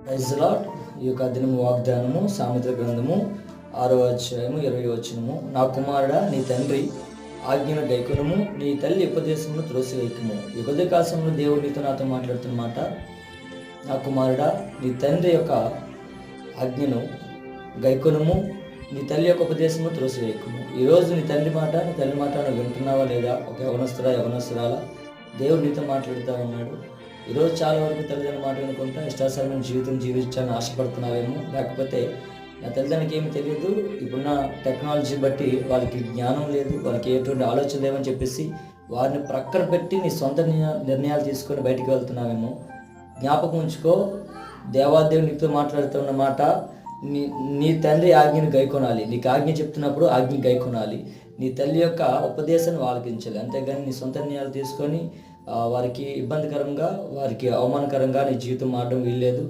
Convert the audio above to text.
Praise the lord. ఈ యొక్క దినము వాగ్దానము సామెతల గ్రంథము 6వ అధ్యాయము 20వ వచనము. నా కుమారుడా, నీ తండ్రి ఆజ్ఞను గైకొనుము, నీ తల్లి ఉపదేశమును త్రోసివేయకుము. ఈ ఉదయకాలంలో దేవుడు నీతో నాతో మాట్లాడుతున్న మాట, నా కుమారుడా, నీ తండ్రి యొక్క ఆజ్ఞను గైకొనుము, నీ తల్లి యొక్క ఉపదేశము త్రోసివేయకుము. ఈరోజు నీ తండ్రి మాట, నీ తల్లి మాట నువ్వు వింటున్నావా లేదా? ఒక యవనస్తురాలా దేవుడు నీతో మాట్లాడుతూ ఉన్నాడు. ఈరోజు చాలా వరకు తల్లిదండ్రుల మాట వినుకుంటా ఇష్టాసరమైన జీవితం జీవించాలని ఆశపడుతున్నావేమో, లేకపోతే నా తల్లిదండ్రులకి ఏమి తెలియదు, ఇప్పుడున్న టెక్నాలజీ బట్టి వాళ్ళకి జ్ఞానం లేదు, వాళ్ళకి ఎటువంటి ఆలోచన లేవని చెప్పేసి వారిని ప్రక్కన పెట్టి నీ సొంత నిర్ణయాలు తీసుకొని బయటికి వెళ్తున్నావేమో. జ్ఞాపకం ఉంచుకో, దేవాదేవుడు నీతో మాట్లాడుతున్న మాట, నీ తండ్రి ఆజ్ఞను గైకొనాలి. నీకు ఆజ్ఞ చెప్తున్నప్పుడు ఆజ్ఞ గైకొనాలి. నీ తల్లి యొక్క ఉపదేశాన్ని ఆలకించాలి. అంతేగాని నీ సొంత నిర్ణయాలు తీసుకొని వారికి ఇబ్బందికరంగా, వారికి అవమానకరంగా నీ జీవితం మారడం వీల్లేదు.